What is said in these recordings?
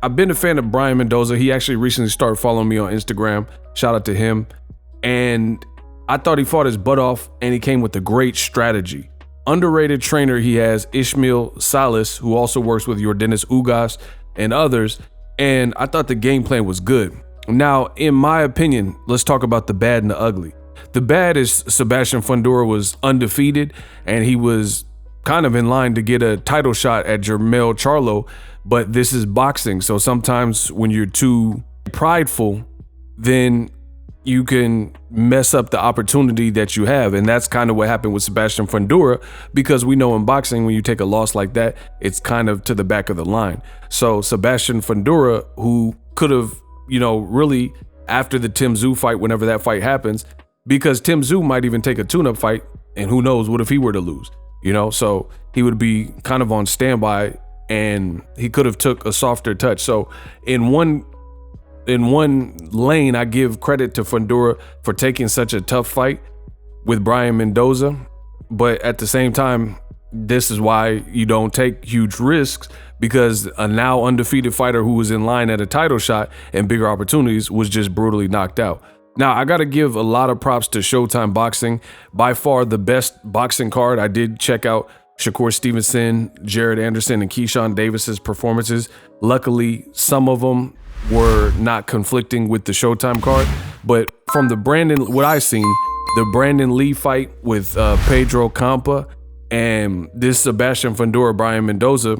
I've been a fan of Brian Mendoza. He actually recently started following me on Instagram. Shout out to him. And I thought he fought his butt off, and he came with a great strategy. Underrated trainer he has, Ishmael Salas, who also works with Yordenis Ugas and others. And I thought the game plan was good. Now, in my opinion, let's talk about the bad and the ugly. The bad is Sebastian Fundora was undefeated, and he was kind of in line to get a title shot at Jermell Charlo, but this is boxing. So sometimes when you're too prideful, then you can mess up the opportunity that you have. And that's kind of what happened with Sebastian Fundora, because we know in boxing, when you take a loss like that, it's kind of to the back of the line. So Sebastian Fundora, who could have, really after the Tim Tszyu fight, whenever that fight happens, because Tim Tszyu might even take a tune-up fight, and who knows, what if he were to lose, so he would be kind of on standby, and he could have took a softer touch. So in one lane, I give credit to Fundora for taking such a tough fight with Brian Mendoza, but at the same time, this is why you don't take huge risks, because a now undefeated fighter who was in line at a title shot and bigger opportunities was just brutally knocked out. Now, I got to give a lot of props to Showtime Boxing. By far the best boxing card. I did check out Shakur Stevenson, Jared Anderson, and Keyshawn Davis's performances. Luckily, some of them were not conflicting with the Showtime card. But from what I seen, the Brandon Lee fight with Pedro Campa and this Sebastian Fundora, Brian Mendoza,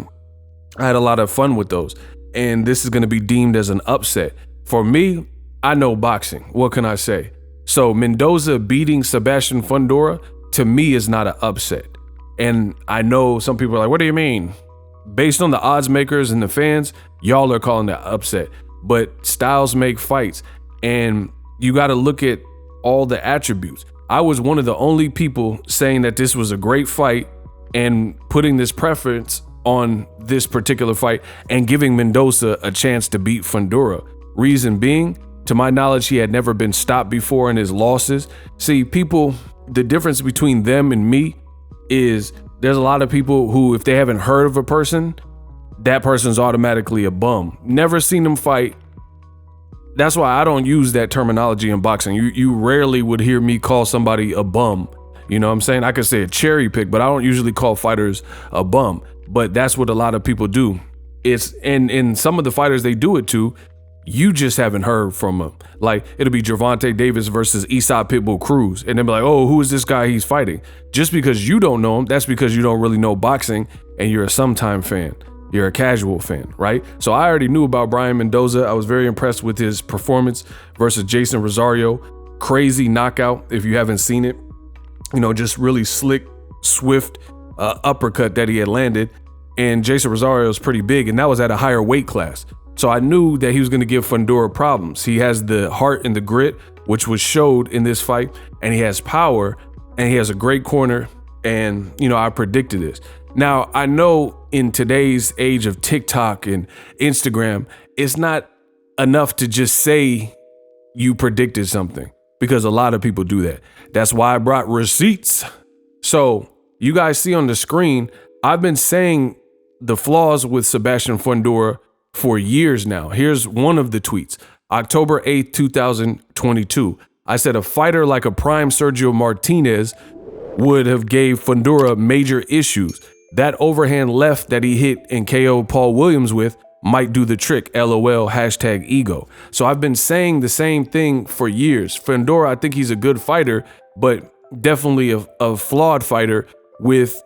I had a lot of fun with those. And this is going to be deemed as an upset. For me, I know boxing. What can I say? So Mendoza beating Sebastian Fundora, to me, is not an upset. And I know some people are like, what do you mean? Based on the odds makers and the fans, y'all are calling that upset. But styles make fights. And you got to look at all the attributes. I was one of the only people saying that this was a great fight and putting this preference on this particular fight and giving Mendoza a chance to beat Fundora. Reason being, to my knowledge, he had never been stopped before in his losses. See, people, the difference between them and me is there's a lot of people who, if they haven't heard of a person, that person's automatically a bum. Never seen them fight. That's why I don't use that terminology in boxing. You rarely would hear me call somebody a bum. You know what I'm saying? I could say a cherry pick, but I don't usually call fighters a bum. But that's what a lot of people do. And some of the fighters they do it to, you just haven't heard from them. Like, it'll be Gervonta Davis versus Esau Pitbull Cruz. And they'll be like, oh, who is this guy he's fighting? Just because you don't know him, that's because you don't really know boxing and you're a sometime fan. You're a casual fan, right? So I already knew about Brian Mendoza. I was very impressed with his performance versus Jason Rosario. Crazy knockout, if you haven't seen it. Just really slick, swift uppercut that he had landed. And Jason Rosario is pretty big, and that was at a higher weight class. So I knew that he was going to give Fundora problems. He has the heart and the grit, which was showed in this fight, and he has power, and he has a great corner, and, I predicted this. Now, I know in today's age of TikTok and Instagram, it's not enough to just say you predicted something, because a lot of people do that. That's why I brought receipts. So you guys see on the screen, I've been saying the flaws with Sebastian Fundora for years now. Here's one of the tweets. October 8th, 2022. I said a fighter like a prime Sergio Martinez would have gave Fundora major issues. That overhand left that he hit and KO'd Paul Williams with might do the trick, LOL, #ego. So I've been saying the same thing for years. Fundora, I think he's a good fighter, but definitely a flawed fighter with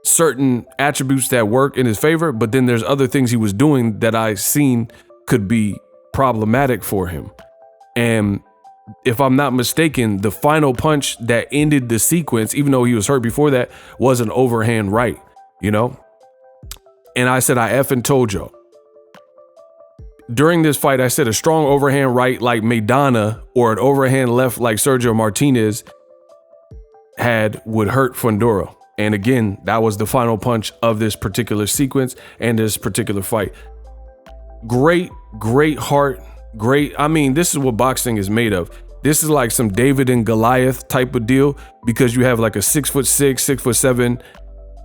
certain attributes that work in his favor, but then there's other things he was doing that I seen could be problematic for him. And if I'm not mistaken, the final punch that ended the sequence, even though he was hurt before that, was an overhand right, And I said, I effing told y'all. During this fight, I said a strong overhand right like Maidana or an overhand left like Sergio Martinez would hurt Fundora. And again, that was the final punch of this particular sequence and this particular fight. Great heart, great. I mean, this is what boxing is made of. This is like some David and Goliath type of deal, because you have like a 6'6", 6'7"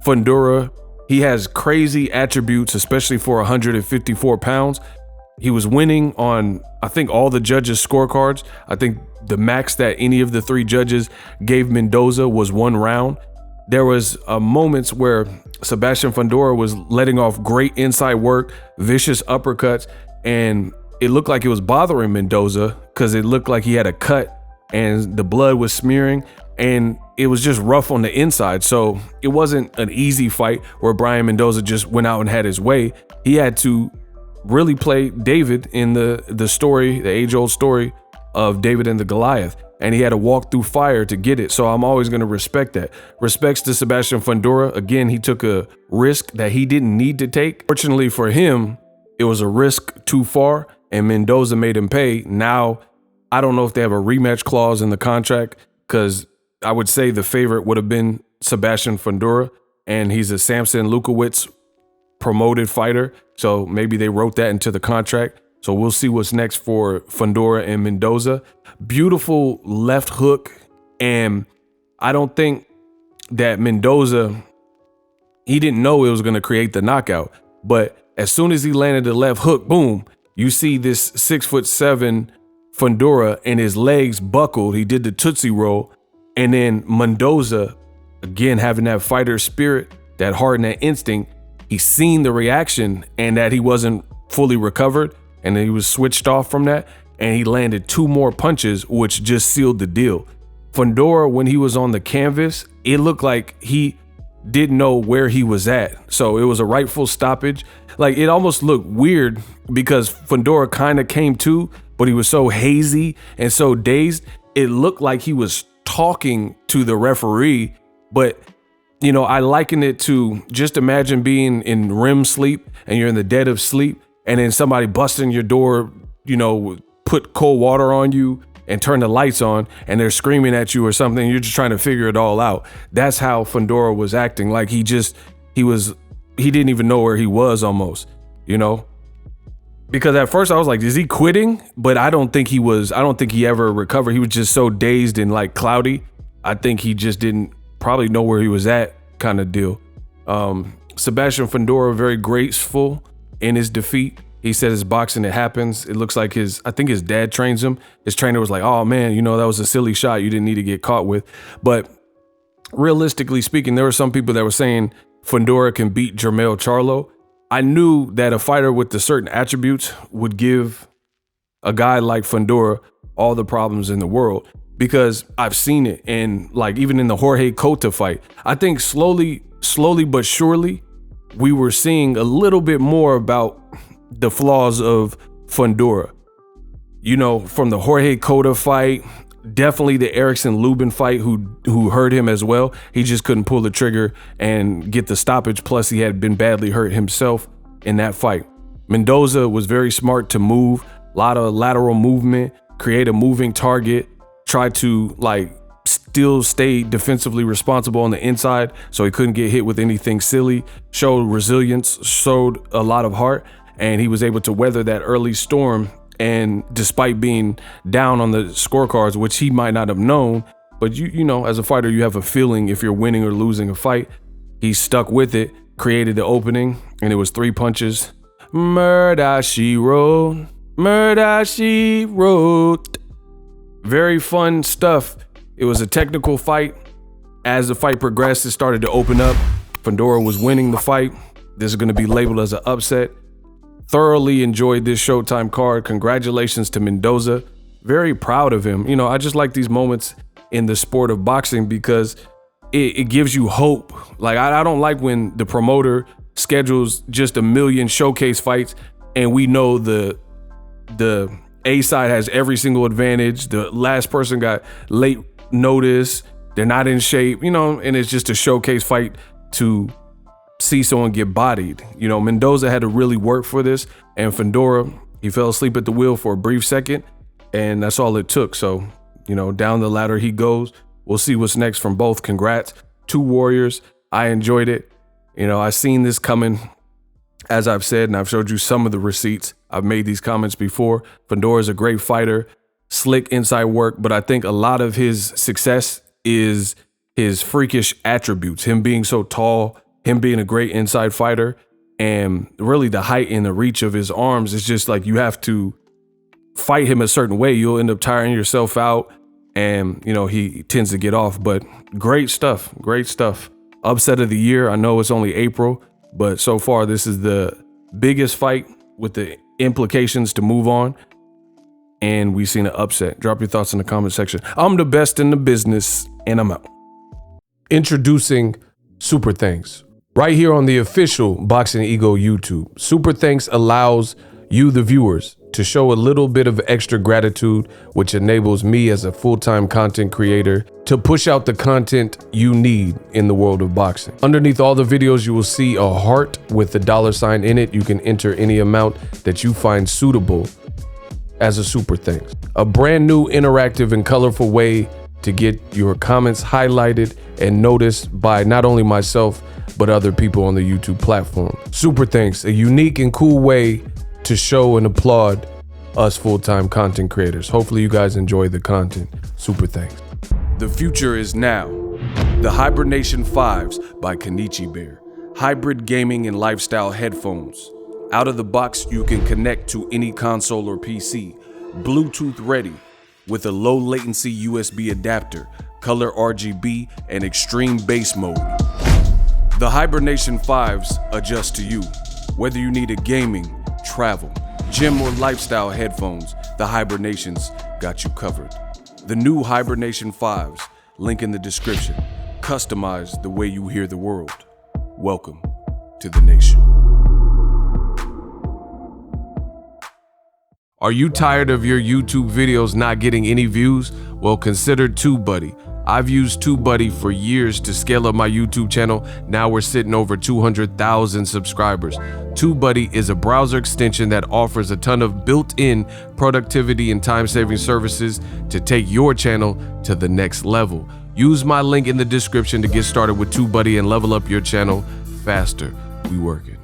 Fundora. He has crazy attributes, especially for 154 pounds. He was winning on, I think, all the judges' scorecards. I think the max that any of the 3 judges gave Mendoza was 1 round. There was moments where Sebastian Fundora was letting off great inside work, vicious uppercuts, and it looked like it was bothering Mendoza because it looked like he had a cut and the blood was smearing, and it was just rough on the inside. So it wasn't an easy fight where Brian Mendoza just went out and had his way. He had to really play David in the story, the age-old story of David and the Goliath, and he had to walk through fire to get it. So I'm always going to respect that. Respects to Sebastian Fundora. Again, he took a risk that he didn't need to take. Fortunately for him, it was a risk too far, and Mendoza made him pay. Now, I don't know if they have a rematch clause in the contract, because I would say the favorite would have been Sebastian Fundora, and he's a Samson Lukowicz promoted fighter. So maybe they wrote that into the contract. So we'll see what's next for Fundora and Mendoza. Beautiful left hook. And I don't think that Mendoza, he didn't know it was going to create the knockout. But as soon as he landed the left hook, boom, you see this 6'7" Fundora and his legs buckled. He did the Tootsie Roll. And then Mendoza, again, having that fighter spirit, that heart and that instinct, he seen the reaction and that he wasn't fully recovered, and he was switched off from that, and he landed 2 more punches, which just sealed the deal. Fundora, when he was on the canvas, it looked like he didn't know where he was at. So it was a rightful stoppage. Like, it almost looked weird because Fundora kind of came to, but he was so hazy and so dazed. It looked like he was talking to the referee, but you know, I liken it to, just imagine being in REM sleep and you're in the dead of sleep, and then somebody busting your door, you know, put cold water on you and turn the lights on, and they're screaming at you or something. You're just trying to figure it all out. That's how Fundora was acting. Like he didn't even know where he was almost, you know? Because at first I was like, is he quitting? But I don't think he ever recovered. He was just so dazed and like cloudy. I think he just didn't probably know where he was at, kind of deal. Sebastian Fundora, very graceful in his defeat. He said it's boxing, it happens. It looks like I think his dad trains him. His trainer was like, oh man, you know, that was a silly shot you didn't need to get caught with. But realistically speaking, there were some people that were saying Fundora can beat Jermell Charlo. I knew that a fighter with the certain attributes would give a guy like Fundora all the problems in the world, because I've seen it. And like, even in the Jorge Cota fight, I think slowly but surely, we were seeing a little bit more about the flaws of Fundora. You know, from the Jorge Cota fight, definitely the Erickson Lubin fight, who hurt him as well. He just couldn't pull the trigger and get the stoppage. Plus, he had been badly hurt himself in that fight. Mendoza was very smart to move, a lot of lateral movement, create a moving target, try to like still stay defensively responsible on the inside so he couldn't get hit with anything silly, showed resilience, showed a lot of heart, and he was able to weather that early storm. And despite being down on the scorecards, which he might not have known, but you know, as a fighter, you have a feeling if you're winning or losing a fight. He stuck with it, created the opening, and it was 3 punches. Murder, she wrote. Murder, she wrote. Very fun stuff. It was a technical fight. As the fight progressed, it started to open up. Fundora was winning the fight. This is going to be labeled as an upset. Thoroughly enjoyed this Showtime card. Congratulations to Mendoza. Very proud of him. You know, I just like these moments in the sport of boxing because it gives you hope. Like, I don't like when the promoter schedules just a million showcase fights and we know the A side has every single advantage. The last person got late notice. They're not in shape, you know, and it's just a showcase fight to see someone get bodied. You know, Mendoza had to really work for this, and Fundora, he fell asleep at the wheel for a brief second, and that's all it took. So, you know, down the ladder he goes. We'll see what's next from both. Congrats. 2 warriors. I enjoyed it. You know, I seen this coming, as I've said, and I've showed you some of the receipts. I've made these comments before. Fundora is a great fighter, slick inside work, but I think a lot of his success is his freakish attributes, him being so tall, him being a great inside fighter. And really the height and the reach of his arms is just like, you have to fight him a certain way. You'll end up tiring yourself out, and he tends to get off. But great stuff. Upset of the year. I know it's only April, but so far this is the biggest fight with the implications to move on. And we've seen an upset. Drop your thoughts in the comment section. I'm the best in the business, and I'm out. Introducing Super Thanks. Right here on the official Boxingego YouTube. Super Thanks allows you, the viewers, to show a little bit of extra gratitude, which enables me as a full-time content creator to push out the content you need in the world of boxing. Underneath all the videos, you will see a heart with the $sign in it. You can enter any amount that you find suitable as a super thanks. A brand new, interactive, and colorful way to get your comments highlighted and noticed by not only myself, but other people on the YouTube platform. Super thanks, a unique and cool way to show and applaud us full-time content creators. Hopefully you guys enjoy the content. Super thanks. The future is now. The Hibernation 5s by Kenichi Bear. Hybrid gaming and lifestyle headphones. Out of the box, you can connect to any console or PC. Bluetooth ready with a low latency USB adapter, color RGB, and extreme bass mode. The Hibernation 5s adjust to you. Whether you need a gaming, travel, gym, or lifestyle headphones, the Hibernations got you covered. The new Hibernation 5s, link in the description. Customize the way you hear the world. Welcome to the nation. Are you tired of your YouTube videos not getting any views? Well, consider TubeBuddy. I've used TubeBuddy for years to scale up my YouTube channel. Now we're sitting over 200,000 subscribers. TubeBuddy is a browser extension that offers a ton of built-in productivity and time-saving services to take your channel to the next level. Use my link in the description to get started with TubeBuddy and level up your channel faster. We working.